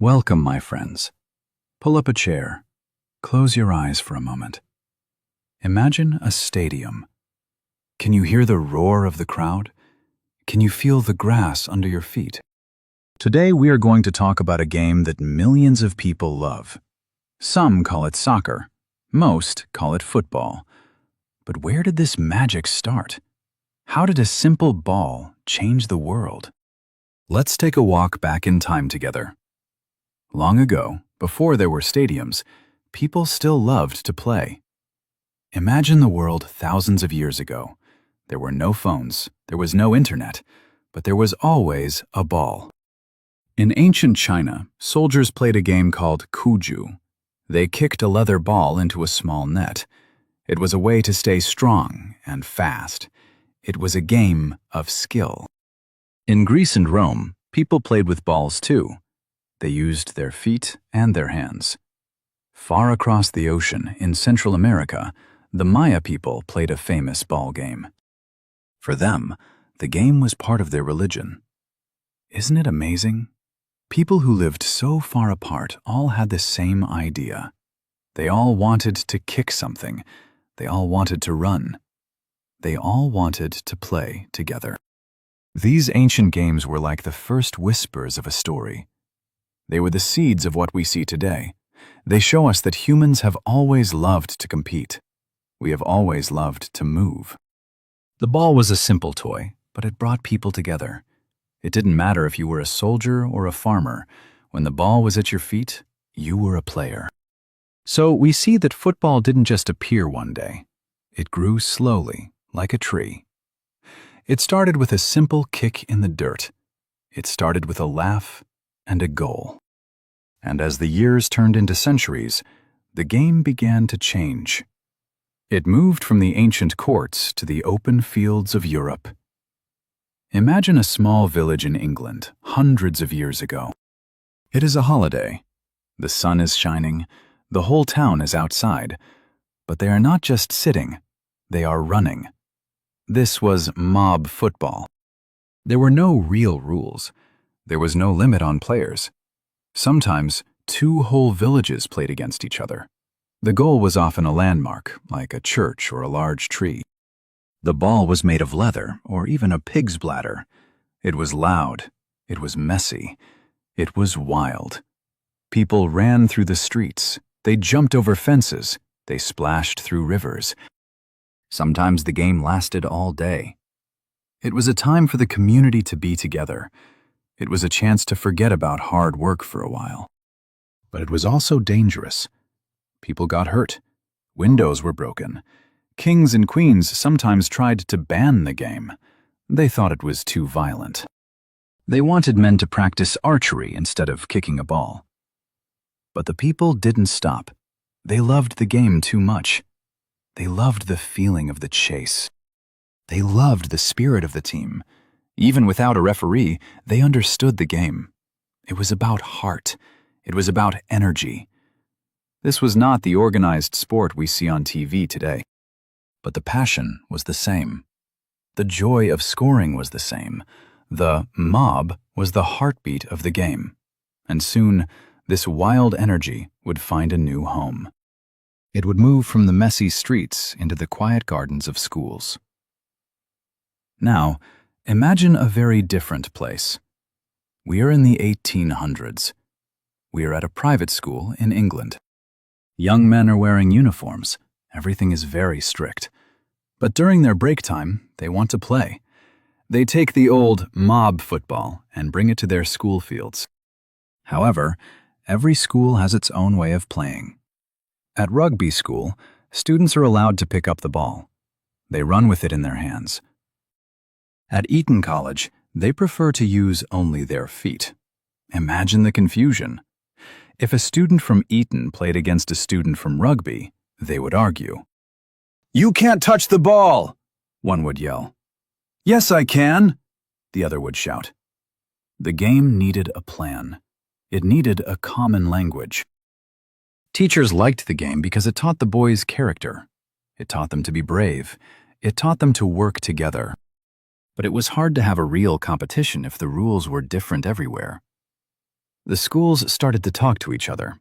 Welcome, my friends. Pull up a chair. Close your eyes for a moment. Imagine a stadium. Can you hear the roar of the crowd? Can you feel the grass under your feet? Today we are going to talk about a game that millions of people love. Some call it soccer. Most call it football. But where did this magic start? How did a simple ball change the world? Let's take a walk back in time together. Long ago, before there were stadiums, people still loved to play. Imagine the world thousands of years ago. There were no phones, there was no internet, but there was always a ball. In ancient China, soldiers played a game called kuju. They kicked a leather ball into a small net. It was a way to stay strong and fast. It was a game of skill. In Greece and Rome, people played with balls too. They used their feet and their hands. Far across the ocean, in Central America, the Maya people played a famous ball game. For them, the game was part of their religion. Isn't it amazing? People who lived so far apart all had the same idea. They all wanted to kick something. They all wanted to run. They all wanted to play together. These ancient games were like the first whispers of a story. They were the seeds of what we see today. They show us that humans have always loved to compete. We have always loved to move. The ball was a simple toy, but it brought people together. It didn't matter if you were a soldier or a farmer. When the ball was at your feet, you were a player. So we see that football didn't just appear one day. It grew slowly, like a tree. It started with a simple kick in the dirt. It started with a laugh and a goal. And as the years turned into centuries, the game began to change. It moved from the ancient courts to the open fields of Europe. Imagine a small village in England, hundreds of years ago. It is a holiday. The sun is shining. The whole town is outside. But they are not just sitting. They are running. This was mob football. There were no real rules. There was no limit on players. Sometimes, two whole villages played against each other. The goal was often a landmark, like a church or a large tree. The ball was made of leather, or even a pig's bladder. It was loud. It was messy. It was wild. People ran through the streets. They jumped over fences. They splashed through rivers. Sometimes the game lasted all day. It was a time for the community to be together. It was a chance to forget about hard work for a while. But it was also dangerous. People got hurt. Windows were broken. Kings and queens sometimes tried to ban the game. They thought it was too violent. They wanted men to practice archery instead of kicking a ball. But the people didn't stop. They loved the game too much. They loved the feeling of the chase. They loved the spirit of the team. Even without a referee, they understood the game. It was about heart. It was about energy. This was not the organized sport we see on TV today. But the passion was the same. The joy of scoring was the same. The mob was the heartbeat of the game. And soon, this wild energy would find a new home. It would move from the messy streets into the quiet gardens of schools. Now, imagine a very different place. We are in the 1800s. We are at a private school in England. Young men are wearing uniforms. Everything is very strict. But during their break time, they want to play. They take the old mob football and bring it to their school fields. However, every school has its own way of playing. At rugby school, students are allowed to pick up the ball. They run with it in their hands. At Eton College, they prefer to use only their feet. Imagine the confusion. If a student from Eton played against a student from rugby, they would argue. "You can't touch the ball," one would yell. "Yes, I can," the other would shout. The game needed a plan. It needed a common language. Teachers liked the game because it taught the boys character. It taught them to be brave. It taught them to work together. But it was hard to have a real competition if the rules were different everywhere. The schools started to talk to each other.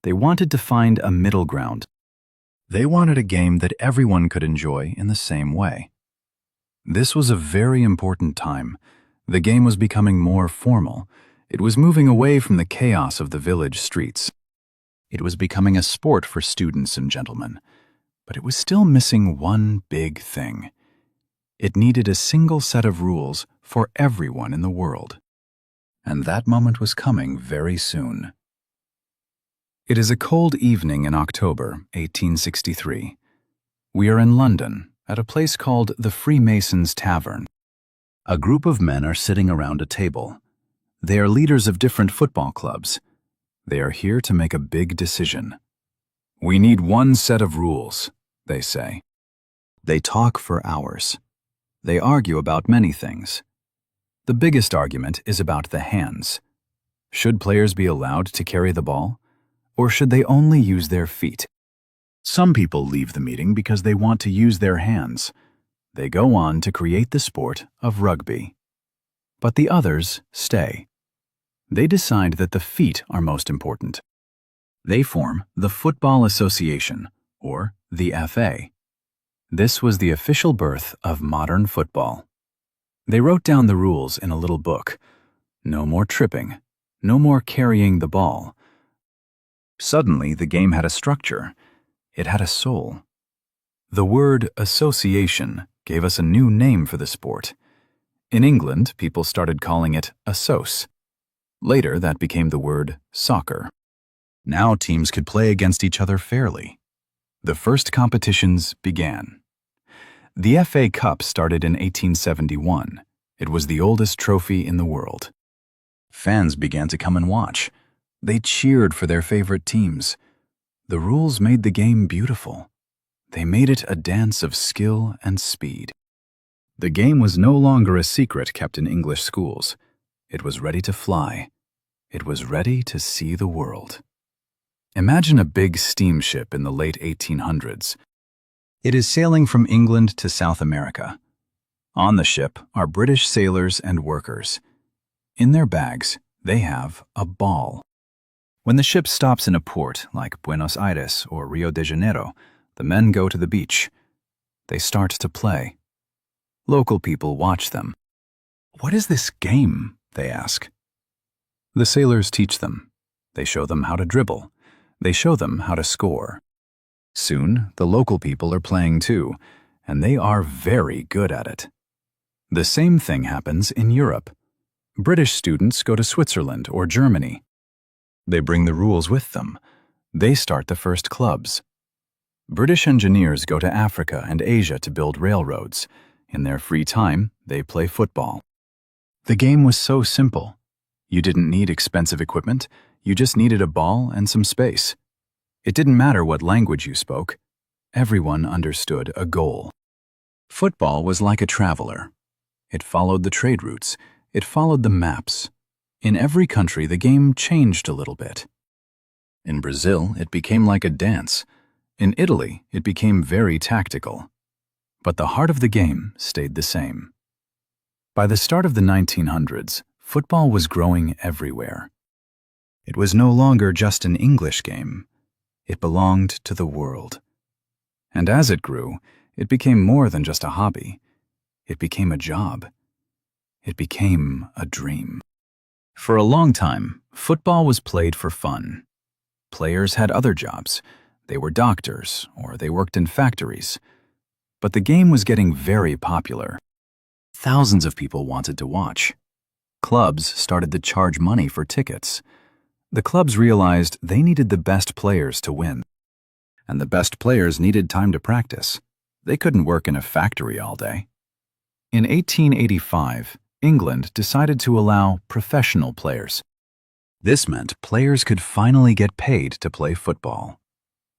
They wanted to find a middle ground. They wanted a game that everyone could enjoy in the same way. This was a very important time. The game was becoming more formal. It was moving away from the chaos of the village streets. It was becoming a sport for students and gentlemen. But it was still missing one big thing. It needed a single set of rules for everyone in the world. And that moment was coming very soon. It is a cold evening in October, 1863. We are in London, at a place called the Freemasons' Tavern. A group of men are sitting around a table. They are leaders of different football clubs. They are here to make a big decision. We need one set of rules, they say. They talk for hours. They argue about many things. The biggest argument is about the hands. Should players be allowed to carry the ball? Or should they only use their feet? Some people leave the meeting because they want to use their hands. They go on to create the sport of rugby. But the others stay. They decide that the feet are most important. They form the Football Association, or the FA. This was the official birth of modern football. They wrote down the rules in a little book. No more tripping. No more carrying the ball. Suddenly, the game had a structure. It had a soul. The word association gave us a new name for the sport. In England, people started calling it assoc. Later, that became the word soccer. Now teams could play against each other fairly. The first competitions began. The FA Cup started in 1871. It was the oldest trophy in the world. Fans began to come and watch. They cheered for their favorite teams. The rules made the game beautiful. They made it a dance of skill and speed. The game was no longer a secret kept in English schools. It was ready to fly. It was ready to see the world. Imagine a big steamship in the late 1800s. It is sailing from England to South America. On the ship are British sailors and workers. In their bags, they have a ball. When the ship stops in a port like Buenos Aires or Rio de Janeiro, the men go to the beach. They start to play. Local people watch them. "What is this game?" they ask. The sailors teach them. They show them how to dribble. They show them how to score. Soon, the local people are playing too, and they are very good at it. The same thing happens in Europe. British students go to Switzerland or Germany. They bring the rules with them. They start the first clubs. British engineers go to Africa and Asia to build railroads. In their free time, they play football. The game was so simple. You didn't need expensive equipment. You just needed a ball and some space. It didn't matter what language you spoke. Everyone understood a goal. Football was like a traveler. It followed the trade routes. It followed the maps. In every country, the game changed a little bit. In Brazil, it became like a dance. In Italy, it became very tactical. But the heart of the game stayed the same. By the start of the 1900s, football was growing everywhere. It was no longer just an English game. It belonged to the world. And as it grew, it became more than just a hobby. It became a job. It became a dream. For a long time, football was played for fun. Players had other jobs. They were doctors, or they worked in factories. But the game was getting very popular. Thousands of people wanted to watch. Clubs started to charge money for tickets. The clubs realized they needed the best players to win. And the best players needed time to practice. They couldn't work in a factory all day. In 1885, England decided to allow professional players. This meant players could finally get paid to play football.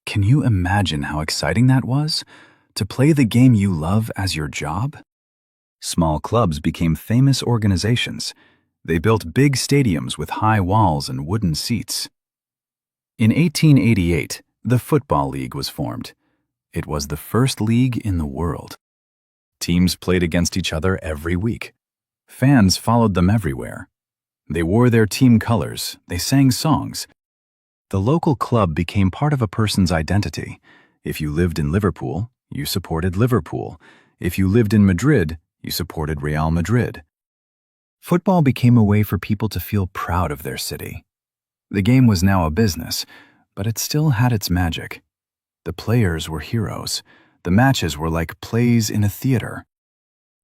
Can you imagine how exciting that was? To play the game you love as your job? Small clubs became famous organizations. They built big stadiums with high walls and wooden seats. In 1888, the Football League was formed. It was the first league in the world. Teams played against each other every week. Fans followed them everywhere. They wore their team colors, they sang songs. The local club became part of a person's identity. If you lived in Liverpool, you supported Liverpool. If you lived in Madrid, you supported Real Madrid. Football became a way for people to feel proud of their city. The game was now a business, but it still had its magic. The players were heroes. The matches were like plays in a theater.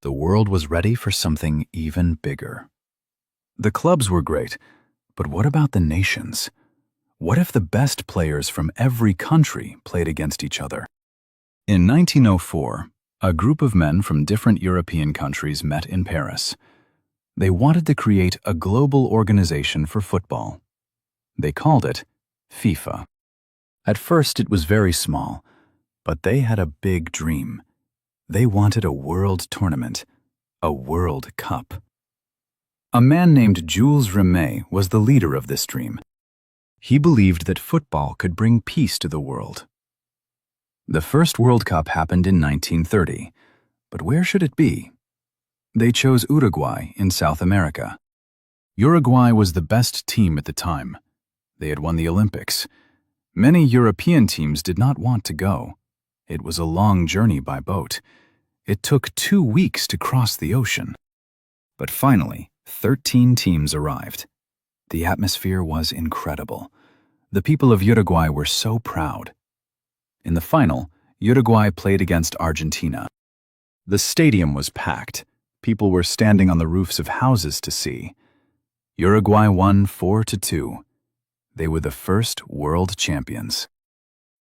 The world was ready for something even bigger. The clubs were great, but what about the nations? What if the best players from every country played against each other? In 1904, a group of men from different European countries met in Paris. They wanted to create a global organization for football. They called it FIFA. At first, it was very small, but they had a big dream. They wanted a world tournament, a World Cup. A man named Jules Rimet was the leader of this dream. He believed that football could bring peace to the world. The first World Cup happened in 1930, but where should it be? They chose Uruguay in South America. Uruguay was the best team at the time. They had won the Olympics. Many European teams did not want to go. It was a long journey by boat. It took 2 weeks to cross the ocean. But finally, 13 teams arrived. The atmosphere was incredible. The people of Uruguay were so proud. In the final, Uruguay played against Argentina. The stadium was packed. People were standing on the roofs of houses to see. Uruguay won 4-2. They were the first world champions.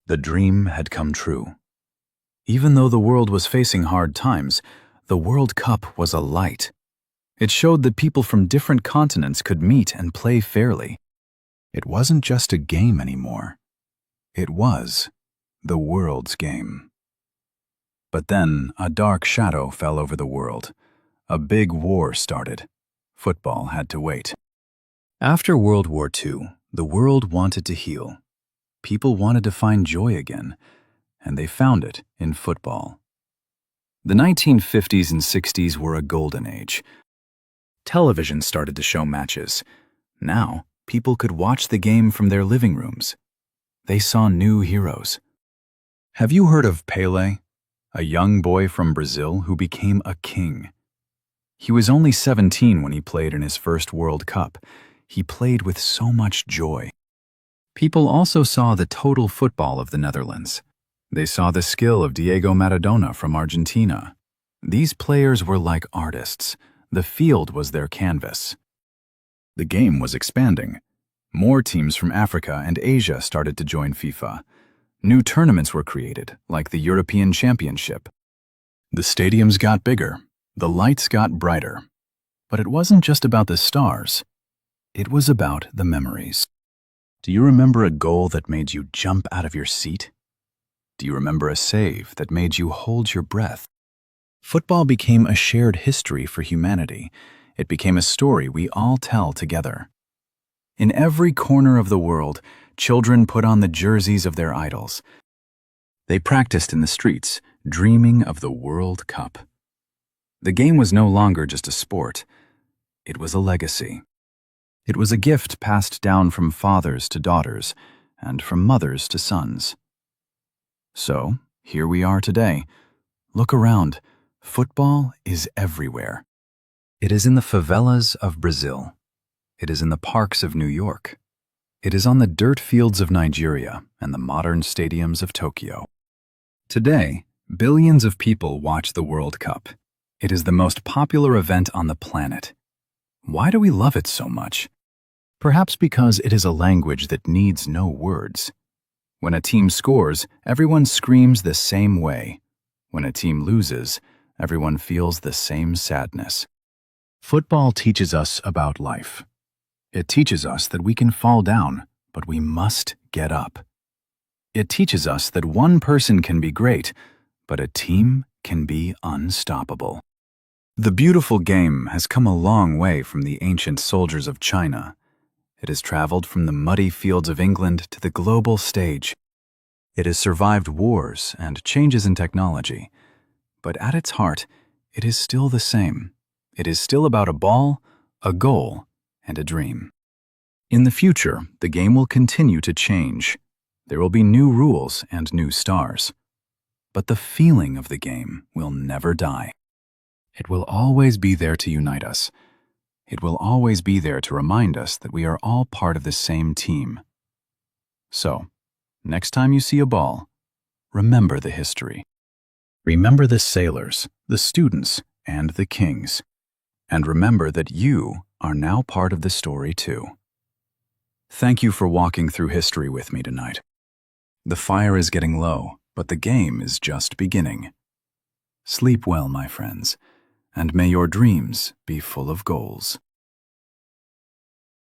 The dream had come true. Even though the world was facing hard times, the World Cup was a light. It showed that people from different continents could meet and play fairly. It wasn't just a game anymore. It was the world's game. But then a dark shadow fell over the world. A big war started. Football had to wait. After World War II, the world wanted to heal. People wanted to find joy again, and they found it in football. The 1950s and 60s were a golden age. Television started to show matches. Now, people could watch the game from their living rooms. They saw new heroes. Have you heard of Pelé, a young boy from Brazil who became a king? He was only 17 when he played in his first World Cup. He played with so much joy. People also saw the total football of the Netherlands. They saw the skill of Diego Maradona from Argentina. These players were like artists. The field was their canvas. The game was expanding. More teams from Africa and Asia started to join FIFA. New tournaments were created, like the European Championship. The stadiums got bigger. The lights got brighter. But it wasn't just about the stars. It was about the memories. Do you remember a goal that made you jump out of your seat? Do you remember a save that made you hold your breath? Football became a shared history for humanity. It became a story we all tell together. In every corner of the world, children put on the jerseys of their idols. They practiced in the streets, dreaming of the World Cup. The game was no longer just a sport. It was a legacy. It was a gift passed down from fathers to daughters, and from mothers to sons. So, here we are today. Look around. Football is everywhere. It is in the favelas of Brazil. It is in the parks of New York. It is on the dirt fields of Nigeria and the modern stadiums of Tokyo. Today, billions of people watch the World Cup. It is the most popular event on the planet. Why do we love it so much? Perhaps because it is a language that needs no words. When a team scores, everyone screams the same way. When a team loses, everyone feels the same sadness. Football teaches us about life. It teaches us that we can fall down, but we must get up. It teaches us that one person can be great, but a team can be unstoppable. The beautiful game has come a long way from the ancient soldiers of China. It has traveled from the muddy fields of England to the global stage. It has survived wars and changes in technology. But at its heart, it is still the same. It is still about a ball, a goal, and a dream. In the future, the game will continue to change. There will be new rules and new stars. But the feeling of the game will never die. It will always be there to unite us. It will always be there to remind us that we are all part of the same team. So, next time you see a ball, remember the history. Remember the sailors, the students, and the kings. And remember that you are now part of the story too. Thank you for walking through history with me tonight. The fire is getting low, but the game is just beginning. Sleep well, my friends, and may your dreams be full of goals.